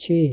6।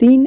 3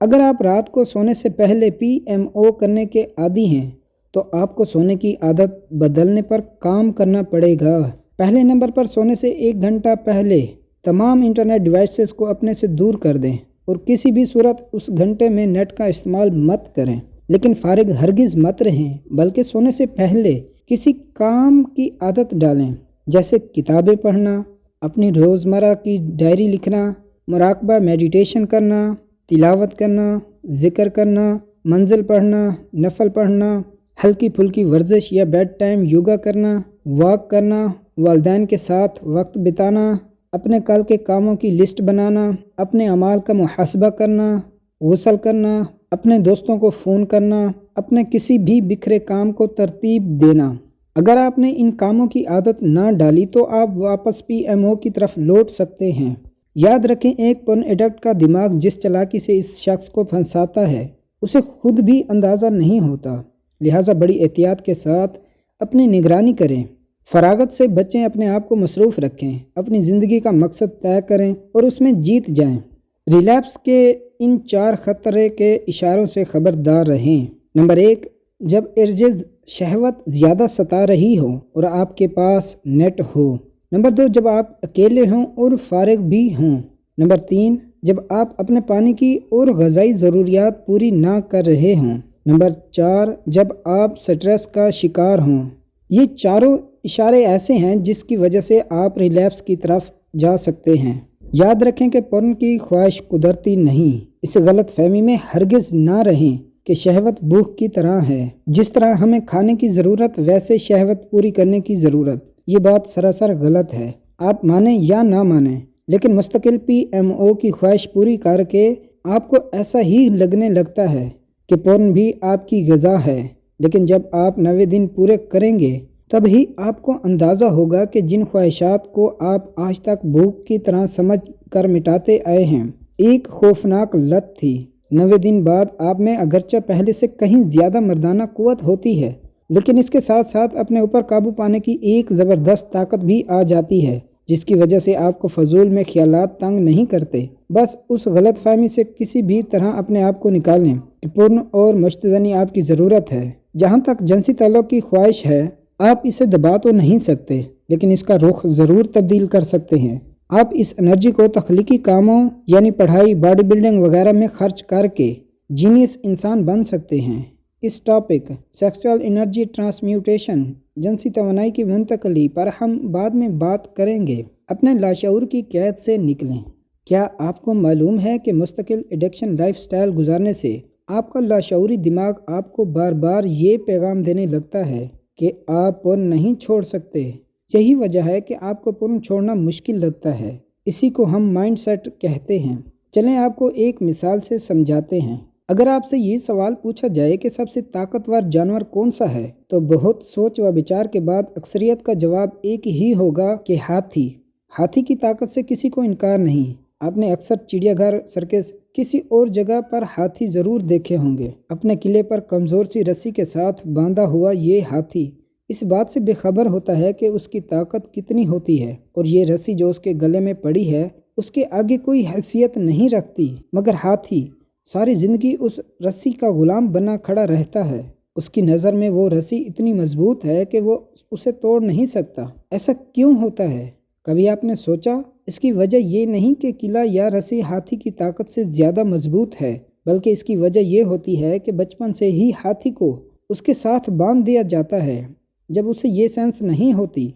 اگر آپ رات کو سونے سے پہلے PMO کرنے کے عادی ہیں تو آپ کو سونے کی عادت بدلنے پر کام کرنا پڑے گا۔ پہلے نمبر پر سونے سے 1 گھنٹہ پہلے تمام انٹرنیٹ ڈیوائسز کو اپنے سے دور کر دیں اور کسی بھی صورت اس گھنٹے میں نیٹ کا استعمال مت کریں۔ لیکن فارغ ہرگز مت رہیں، بلکہ سونے سے پہلے کسی کام کی عادت ڈالیں، جیسے کتابیں پڑھنا، اپنی روزمرہ کی ڈائری لکھنا، مراقبہ میڈیٹیشن کرنا، تلاوت کرنا، ذکر کرنا، منزل پڑھنا، نفل پڑھنا، ہلکی پھلکی ورزش یا بیڈ ٹائم یوگا کرنا، واک کرنا، والدین کے ساتھ وقت بتانا، اپنے کل کے کاموں کی لسٹ بنانا، اپنے اعمال کا محاسبہ کرنا، غسل کرنا، اپنے دوستوں کو فون کرنا، اپنے کسی بھی بکھرے کام کو ترتیب دینا۔ اگر آپ نے ان کاموں کی عادت نہ ڈالی تو آپ واپس PMO کی طرف لوٹ سکتے ہیں۔ یاد رکھیں، ایک پورن ایڈکٹ کا دماغ جس چالاکی سے اس شخص کو پھنساتا ہے اسے خود بھی اندازہ نہیں ہوتا، لہٰذا بڑی احتیاط کے ساتھ اپنی نگرانی کریں، فراغت سے بچیں، اپنے آپ کو مصروف رکھیں، اپنی زندگی کا مقصد طے کریں اور اس میں جیت جائیں۔ ریلیپس کے ان 4 خطرے کے اشاروں سے خبردار رہیں۔ نمبر 1، جب ارجز شہوت زیادہ ستا رہی ہو اور آپ کے پاس نیٹ ہو۔ نمبر 2، جب آپ اکیلے ہوں اور فارغ بھی ہوں۔ نمبر 3، جب آپ اپنے پانی کی اور غذائی ضروریات پوری نہ کر رہے ہوں۔ نمبر 4، جب آپ سٹریس کا شکار ہوں۔ یہ چاروں اشارے ایسے ہیں جس کی وجہ سے آپ ریلیپس کی طرف جا سکتے ہیں۔ یاد رکھیں کہ پورن کی خواہش قدرتی نہیں۔ اس غلط فہمی میں ہرگز نہ رہیں کہ شہوت بھوک کی طرح ہے، جس طرح ہمیں کھانے کی ضرورت ویسے شہوت پوری کرنے کی ضرورت۔ یہ بات سراسر غلط ہے، آپ مانیں یا نہ مانیں، لیکن مستقل PMO کی خواہش پوری کر کے آپ کو ایسا ہی لگنے لگتا ہے کہ پورن بھی آپ کی غذا ہے۔ لیکن جب آپ 90 دن پورے کریں گے تب ہی آپ کو اندازہ ہوگا کہ جن خواہشات کو آپ آج تک بھوک کی طرح سمجھ کر مٹاتے آئے ہیں ایک خوفناک لت تھی۔ 90 دن بعد آپ میں اگرچہ پہلے سے کہیں زیادہ مردانہ قوت ہوتی ہے، لیکن اس کے ساتھ ساتھ اپنے اوپر قابو پانے کی ایک زبردست طاقت بھی آ جاتی ہے، جس کی وجہ سے آپ کو فضول میں خیالات تنگ نہیں کرتے۔ بس اس غلط فہمی سے کسی بھی طرح اپنے آپ کو نکالیں کہ پورن اور مشتزنی آپ کی ضرورت ہے۔ جہاں تک جنسی تعلق کی خواہش ہے، آپ اسے دبا تو نہیں سکتے، لیکن اس کا رخ ضرور تبدیل کر سکتے ہیں۔ آپ اس انرجی کو تخلیقی کاموں یعنی پڑھائی، باڈی بلڈنگ وغیرہ میں خرچ کر کے جینیس انسان بن سکتے ہیں۔ اس ٹاپک سیکسول انرجی ٹرانسمیوٹیشن، جنسی توانائی کی منتقلی پر ہم بعد میں بات کریں گے۔ اپنے لاشعور کی قید سے نکلیں۔ کیا آپ کو معلوم ہے کہ مستقل ایڈکشن لائف سٹائل گزارنے سے آپ کا لاشعوری دماغ آپ کو بار بار یہ پیغام دینے لگتا ہے کہ آپ پورن نہیں چھوڑ سکتے؟ یہی وجہ ہے کہ آپ کو پورن چھوڑنا مشکل لگتا ہے۔ اسی کو ہم مائنڈ سیٹ کہتے ہیں۔ چلیں آپ کو ایک مثال سے سمجھاتے ہیں۔ اگر آپ سے یہ سوال پوچھا جائے کہ سب سے طاقتور جانور کون سا ہے تو بہت سوچ و بچار کے بعد اکثریت کا جواب ایک ہی ہوگا کہ ہاتھی۔ ہاتھی کی طاقت سے کسی کو انکار نہیں۔ آپ نے اکثر چڑیا گھر، سرکس، کسی اور جگہ پر ہاتھی ضرور دیکھے ہوں گے۔ اپنے قلعے پر کمزور سی رسی کے ساتھ باندھا ہوا یہ ہاتھی اس بات سے بے خبر ہوتا ہے کہ اس کی طاقت کتنی ہوتی ہے، اور یہ رسی جو اس کے گلے میں پڑی ہے اس کے آگے کوئی حیثیت نہیں رکھتی۔ مگر ہاتھی ساری زندگی اس رسی کا غلام بنا کھڑا رہتا ہے۔ اس کی نظر میں وہ رسی اتنی مضبوط ہے کہ وہ اسے توڑ نہیں سکتا۔ ایسا کیوں ہوتا ہے؟ کبھی آپ نے سوچا؟ اس کی وجہ یہ نہیں کہ قلعہ یا رسی ہاتھی کی طاقت سے زیادہ مضبوط ہے، بلکہ اس کی وجہ یہ ہوتی ہے کہ بچپن سے ہی ہاتھی کو اس کے ساتھ باندھ دیا جاتا ہے۔ جب اسے یہ سینس نہیں ہوتی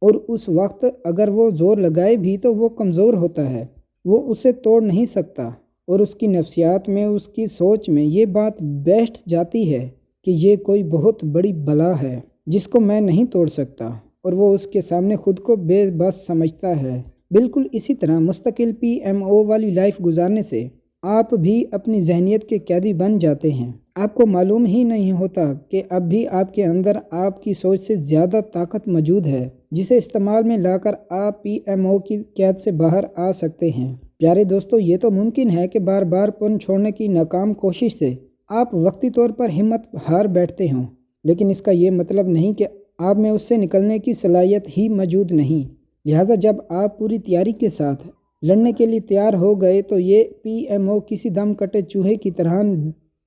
اور اس وقت اگر وہ زور لگائے بھی تو وہ کمزور ہوتا ہے، وہ اسے توڑ نہیں سکتا، اور اس کی نفسیات میں، اس کی سوچ میں یہ بات بیٹھ جاتی ہے کہ یہ کوئی بہت بڑی بلا ہے جس کو میں نہیں توڑ سکتا، اور وہ اس کے سامنے خود کو بے بس سمجھتا ہے۔ بالکل اسی طرح مستقل PMO والی لائف گزارنے سے آپ بھی اپنی ذہنیت کے قیدی بن جاتے ہیں۔ آپ کو معلوم ہی نہیں ہوتا کہ اب بھی آپ کے اندر آپ کی سوچ سے زیادہ طاقت موجود ہے، جسے استعمال میں لا کر آپ PMO کی قید سے باہر آ سکتے ہیں۔ پیارے دوستو، یہ تو ممکن ہے کہ بار بار پورن چھوڑنے کی ناکام کوشش سے آپ وقتی طور پر ہمت ہار بیٹھتے ہوں، لیکن اس کا یہ مطلب نہیں کہ آپ میں اس سے نکلنے کی صلاحیت ہی موجود نہیں۔ لہٰذا جب آپ پوری تیاری کے ساتھ لڑنے کے لیے تیار ہو گئے تو یہ PMO کسی دم کٹے چوہے کی طرح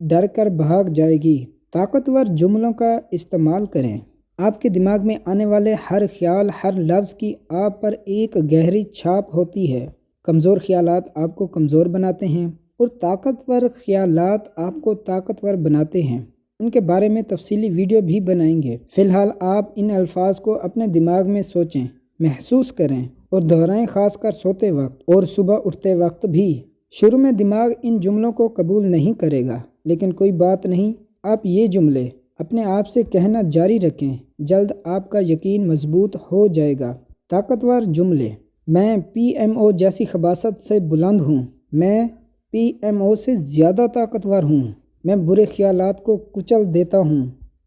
ڈر کر بھاگ جائے گی۔ طاقتور جملوں کا استعمال کریں۔ آپ کے دماغ میں آنے والے ہر خیال، ہر لفظ کی آپ پر ایک گہری چھاپ ہوتی ہے۔ کمزور خیالات آپ کو کمزور بناتے ہیں اور طاقتور خیالات آپ کو طاقتور بناتے ہیں۔ ان کے بارے میں تفصیلی ویڈیو بھی بنائیں گے۔ فی الحال آپ ان الفاظ کو اپنے دماغ میں سوچیں، محسوس کریں اور دہرائیں، خاص کر سوتے وقت اور صبح اٹھتے وقت بھی۔ شروع میں دماغ ان جملوں کو قبول نہیں کرے گا، لیکن کوئی بات نہیں، آپ یہ جملے اپنے آپ سے کہنا جاری رکھیں، جلد آپ کا یقین مضبوط ہو جائے گا۔ طاقتور جملے: میں PMO جیسی خباثت سے بلند ہوں۔ میں PMO سے زیادہ طاقتور ہوں۔ میں برے خیالات کو کچل دیتا ہوں۔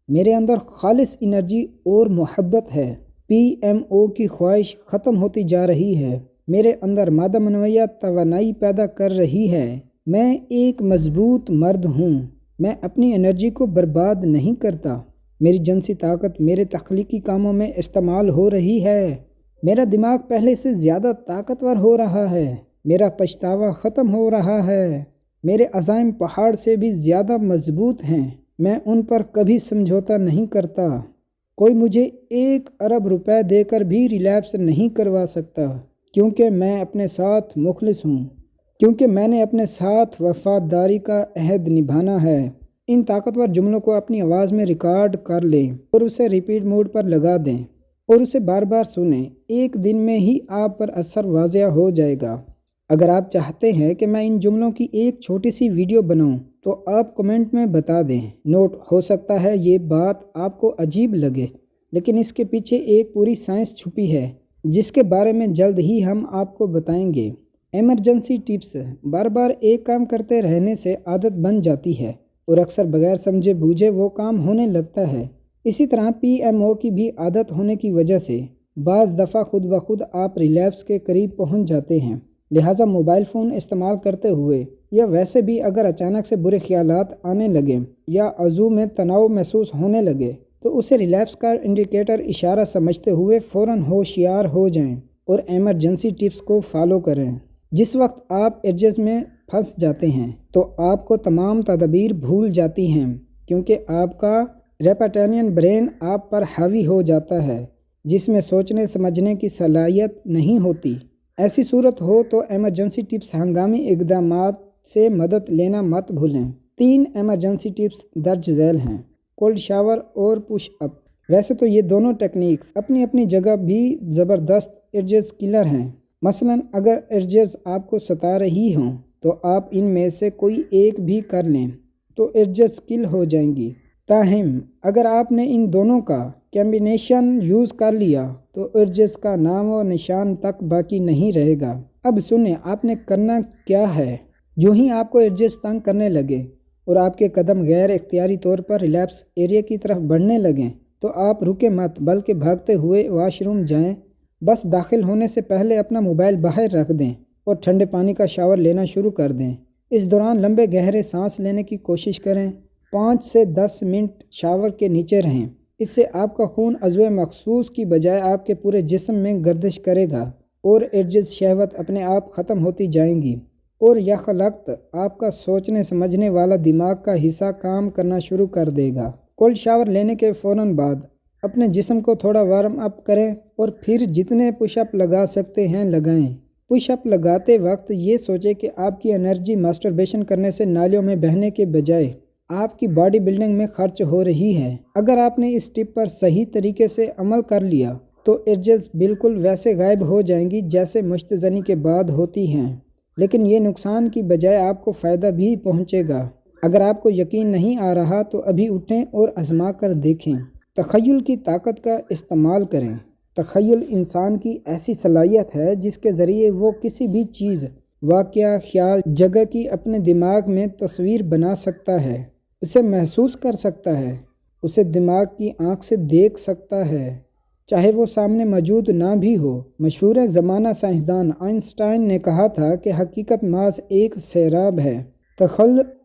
میرے اندر خالص انرجی اور محبت ہے۔ PMO کی خواہش ختم ہوتی جا رہی ہے۔ میرے اندر مادہ منویہ توانائی پیدا کر رہی ہے۔ میں ایک مضبوط مرد ہوں۔ میں اپنی انرجی کو برباد نہیں کرتا۔ میری جنسی طاقت میرے تخلیقی کاموں میں استعمال ہو رہی ہے۔ میرا دماغ پہلے سے زیادہ طاقتور ہو رہا ہے۔ میرا پچھتاوا ختم ہو رہا ہے۔ میرے عزائم پہاڑ سے بھی زیادہ مضبوط ہیں۔ میں ان پر کبھی سمجھوتا نہیں کرتا۔ کوئی مجھے 1 ارب روپے دے کر بھی ریلیکس نہیں کروا سکتا، کیونکہ میں اپنے ساتھ مخلص ہوں، کیونکہ میں نے اپنے ساتھ وفاداری کا عہد نبھانا ہے۔ ان طاقتور جملوں کو اپنی آواز میں ریکارڈ کر لیں اور اسے ریپیٹ موڈ پر لگا دیں اور اسے بار بار سنیں۔ ایک دن میں ہی آپ پر اثر واضح ہو جائے گا۔ اگر آپ چاہتے ہیں کہ میں ان جملوں کی ایک چھوٹی سی ویڈیو بناؤں تو آپ کمنٹ میں بتا دیں۔ نوٹ: ہو سکتا ہے یہ بات آپ کو عجیب لگے، لیکن اس کے پیچھے ایک پوری سائنس چھپی ہے، جس کے بارے میں جلد ہی ہم آپ کو بتائیں گے۔ ایمرجنسی ٹپس: بار بار ایک کام کرتے رہنے سے عادت بن جاتی ہے اور اکثر بغیر سمجھے بوجھے وہ کام ہونے لگتا ہے۔ اسی طرح PMO کی بھی عادت ہونے کی وجہ سے بعض دفعہ خود بخود آپ ریلیپس کے قریب پہنچ جاتے ہیں۔ لہٰذا موبائل فون استعمال کرتے ہوئے یا ویسے بھی اگر اچانک سے برے خیالات آنے لگیں یا عضو میں تناؤ محسوس ہونے لگے تو اسے ریلیپس کا انڈیکیٹر اشارہ سمجھتے ہوئے فوراً ہوشیار ہو جائیں اور ایمرجنسی ٹپس کو فالو کریں۔ جس وقت آپ ایڈجز میں پھنس جاتے ہیں تو آپ کو تمام تدابیر بھول جاتی ہیں، کیونکہ آپ کا ریپٹیلین برین آپ پر حاوی ہو جاتا ہے، جس میں سوچنے سمجھنے کی صلاحیت نہیں ہوتی۔ ایسی صورت ہو تو ایمرجنسی ٹپس ہنگامی اقدامات سے مدد لینا مت بھولیں۔ 3 ایمرجنسی ٹپس درج ذیل ہیں: کولڈ شاور اور پش اپ۔ ویسے تو یہ دونوں ٹیکنیکس اپنی اپنی جگہ بھی زبردست ایڈجز کلر ہیں۔ مثلاً اگر ایڈجز آپ کو ستا رہی ہوں تو آپ ان میں سے کوئی ایک بھی کر لیں تو ایڈجز کل ہو جائیں گی۔ تاہم اگر آپ نے ان دونوں کا کمبینیشن یوز کر لیا تو ایڈجز کا نام و نشان تک باقی نہیں رہے گا۔ اب سنیں آپ نے کرنا کیا ہے۔ جو ہی آپ کو ایڈجز تنگ کرنے لگے اور آپ کے قدم غیر اختیاری طور پر ریلیپس ایریا کی طرف بڑھنے لگیں تو آپ رکے مت، بلکہ بھاگتے ہوئے واش روم جائیں۔ بس داخل ہونے سے پہلے اپنا موبائل باہر رکھ دیں اور ٹھنڈے پانی کا شاور لینا شروع کر دیں۔ اس دوران لمبے گہرے سانس لینے کی کوشش کریں۔ 5 سے 10 منٹ شاور کے نیچے رہیں۔ اس سے آپ کا خون عضو مخصوص کی بجائے آپ کے پورے جسم میں گردش کرے گا اور ایڈجز شہوت اپنے آپ ختم ہوتی جائیں گی اور یکخلقت آپ کا سوچنے سمجھنے والا دماغ کا حصہ کام کرنا شروع کر دے گا۔ کولڈ شاور لینے کے فوراً بعد اپنے جسم کو تھوڑا وارم اپ کریں اور پھر جتنے پش اپ لگا سکتے ہیں لگائیں۔ پش اپ لگاتے وقت یہ سوچیں کہ آپ کی انرجی ماسٹربیشن کرنے سے نالیوں میں بہنے کے بجائے آپ کی باڈی بلڈنگ میں خرچ ہو رہی ہے۔ اگر آپ نے اس ٹپ پر صحیح طریقے سے عمل کر لیا تو ایڈجز بالکل ویسے غائب ہو جائیں گی جیسے مشتزنی کے بعد ہوتی ہیں، لیکن یہ نقصان کی بجائے آپ کو فائدہ بھی پہنچے گا۔ اگر آپ کو یقین نہیں آ رہا تو ابھی اٹھیں اور آزما کر دیکھیں۔ تخیل کی طاقت کا استعمال کریں۔ تخیل انسان کی ایسی صلاحیت ہے جس کے ذریعے وہ کسی بھی چیز، واقعہ، خیال، جگہ کی اپنے دماغ میں تصویر بنا سکتا ہے، اسے محسوس کر سکتا ہے، اسے دماغ کی آنکھ سے دیکھ سکتا ہے، چاہے وہ سامنے موجود نہ بھی ہو۔ مشہور زمانہ سائنسدان آئنسٹائن نے کہا تھا کہ حقیقت محض ایک سیراب ہے،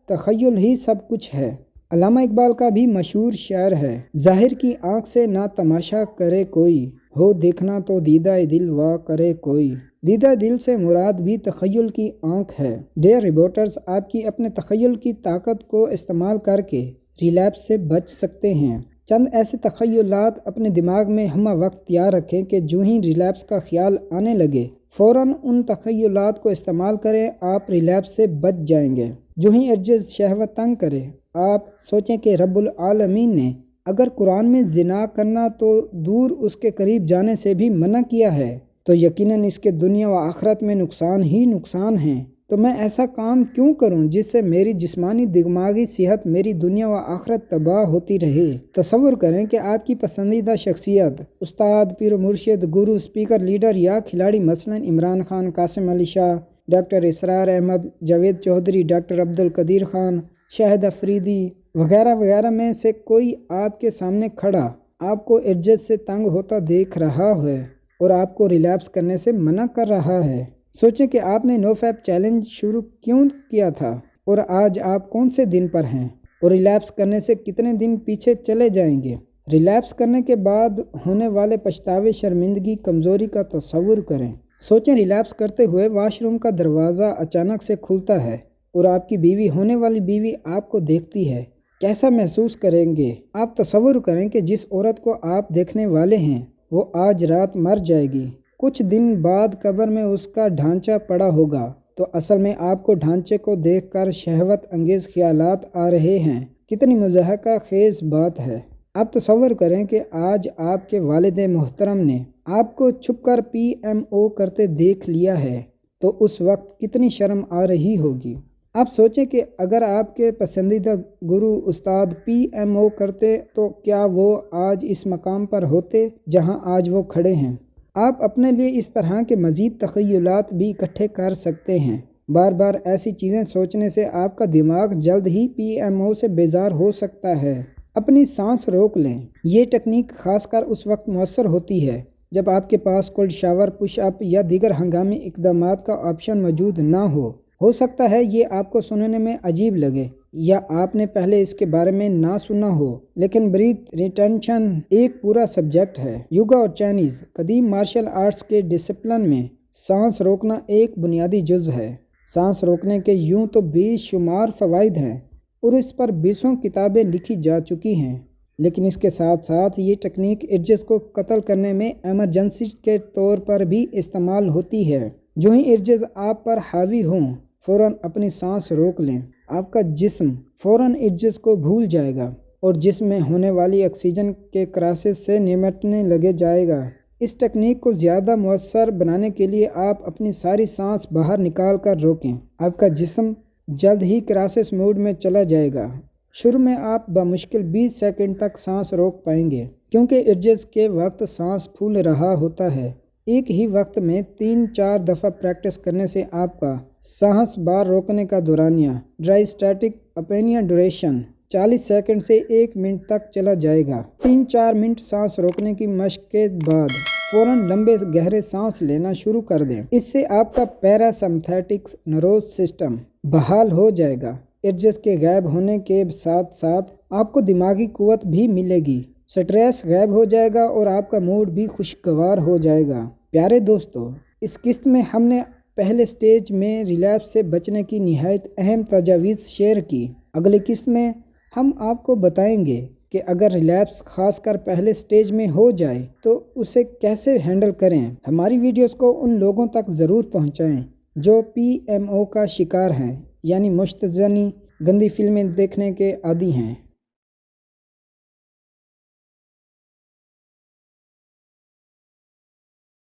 تخیل ہی سب کچھ ہے۔ علامہ اقبال کا بھی مشہور شعر ہے: ظاہر کی آنکھ سے نہ تماشا کرے کوئی، ہو دیکھنا تو دیدہ دل وا کرے کوئی۔ دیدہ دل سے مراد بھی تخیل کی آنکھ ہے۔ ڈیئر ریبوٹرز، آپ کی اپنے تخیل کی طاقت کو استعمال کر کے ریلیپس سے بچ سکتے ہیں۔ چند ایسے تخیلات اپنے دماغ میں ہمہ وقت تیار رکھیں کہ جو ہی ریلیپس کا خیال آنے لگے فوراً ان تخیلات کو استعمال کریں، آپ ریلیپس سے بچ جائیں گے۔ جو ہی ارجز شہوت تنگ کرے، آپ سوچیں کہ رب العالمین نے اگر قرآن میں زنا کرنا تو دور اس کے قریب جانے سے بھی منع کیا ہے، تو یقیناً اس کے دنیا و آخرت میں نقصان ہی نقصان ہیں، تو میں ایسا کام کیوں کروں جس سے میری جسمانی دماغی صحت، میری دنیا و آخرت تباہ ہوتی رہے۔ تصور کریں کہ آپ کی پسندیدہ شخصیت، استاد، پیر و مرشد، گرو، اسپیکر، لیڈر یا کھلاڑی مثلاً عمران خان، قاسم علی شاہ، ڈاکٹر اسرار احمد، جاوید چودھری، ڈاکٹر عبدالقدیر خان، شاہد افریدی وغیرہ وغیرہ میں سے کوئی آپ کے سامنے کھڑا آپ کو ارجز سے تنگ ہوتا دیکھ رہا ہے اور آپ کو ریلیپس کرنے سے منع کر رہا ہے۔ سوچیں کہ آپ نے نو فیپ چیلنج شروع کیوں کیا تھا اور آج آپ کون سے دن پر ہیں اور ریلیپس کرنے سے کتنے دن پیچھے چلے جائیں گے۔ ریلیپس کرنے کے بعد ہونے والے پچھتاوے، شرمندگی، کمزوری کا تصور کریں۔ سوچیں ریلیپس کرتے ہوئے واش روم کا دروازہ اچانک سے کھلتا ہے اور آپ کی بیوی، ہونے والی بیوی آپ کو دیکھتی ہے، کیسا محسوس کریں گے؟ آپ تصور کریں کہ جس عورت کو آپ دیکھنے والے ہیں وہ آج رات مر جائے گی، کچھ دن بعد قبر میں اس کا ڈھانچہ پڑا ہوگا، تو اصل میں آپ کو ڈھانچے کو دیکھ کر شہوت انگیز خیالات آ رہے ہیں۔ کتنی مضحکہ خیز بات ہے۔ آپ تصور کریں کہ آج آپ کے والد محترم نے آپ کو چھپ کر PMO کرتے دیکھ لیا ہے، تو اس وقت کتنی شرم آ رہی ہوگی۔ آپ سوچیں کہ اگر آپ کے پسندیدہ گرو، استاد PMO کرتے تو کیا وہ آج اس مقام پر ہوتے جہاں آج وہ کھڑے ہیں۔ آپ اپنے لیے اس طرح کے مزید تخیلات بھی اکٹھے کر سکتے ہیں۔ بار بار ایسی چیزیں سوچنے سے آپ کا دماغ جلد ہی PMO سے بیزار ہو سکتا ہے۔ اپنی سانس روک لیں۔ یہ ٹیکنیک خاص کر اس وقت مؤثر ہوتی ہے جب آپ کے پاس کولڈ شاور، پش اپ یا دیگر ہنگامی اقدامات کا آپشن موجود نہ ہو سکتا ہے یہ آپ کو سننے میں عجیب لگے یا آپ نے پہلے اس کے بارے میں نہ سنا ہو، لیکن بریتھ ریٹینشن ایک پورا سبجیکٹ ہے۔ یوگا اور چائنیز قدیم مارشل آرٹس کے ڈسپلن میں سانس روکنا ایک بنیادی جزو ہے۔ سانس روکنے کے یوں تو بے شمار فوائد ہیں اور اس پر 20 کتابیں لکھی جا چکی ہیں، لیکن اس کے ساتھ ساتھ یہ ٹیکنیک ارجز کو قتل کرنے میں ایمرجنسی کے طور پر بھی استعمال ہوتی ہے۔ جو ہی ارجز آپ پر حاوی ہوں فوراً اپنی سانس روک لیں۔ آپ کا جسم فوراً ارجز کو بھول جائے گا اور جسم میں ہونے والی آکسیجن کے کرائسس سے نمٹنے لگے جائے گا۔ اس ٹیکنیک کو زیادہ مؤثر بنانے کے لیے آپ اپنی ساری سانس باہر نکال کر روکیں۔ آپ کا جسم جلد ہی کرائسس موڈ میں چلا جائے گا۔ شروع میں آپ بمشکل 20 سیکنڈ تک سانس روک پائیں گے کیونکہ ارجز کے وقت سانس پھول رہا ہوتا ہے۔ ایک ہی وقت میں 3-4 دفعہ پریکٹس کرنے سے آپ کا سانس بار روکنے کا دورانیہ ڈرائی اسٹیٹک اپنیا ڈوریشن 40 سیکنڈ سے 1 منٹ تک چلا جائے گا۔ 3-4 منٹ سانس روکنے کی مشق کے بعد فوراً لمبے گہرے سانس لینا شروع کر دیں۔ اس سے آپ کا پیرا سمپیتھیٹک نروس سسٹم بحال ہو جائے گا۔ ارجز کے غائب ہونے کے ساتھ ساتھ آپ کو دماغی قوت بھی ملے گی، سٹریس غائب ہو جائے گا اور آپ کا موڈ بھی خوشگوار ہو جائے گا۔ پیارے دوستو، اس قسط میں ہم نے پہلے سٹیج میں ریلیپس سے بچنے کی نہایت اہم تجاویز شیئر کی۔ اگلی قسط میں ہم آپ کو بتائیں گے کہ اگر ریلیپس خاص کر پہلے سٹیج میں ہو جائے تو اسے کیسے ہینڈل کریں۔ ہماری ویڈیوز کو ان لوگوں تک ضرور پہنچائیں جو PMO کا شکار ہیں، یعنی مشت زنی، گندی فلمیں دیکھنے کے عادی ہیں۔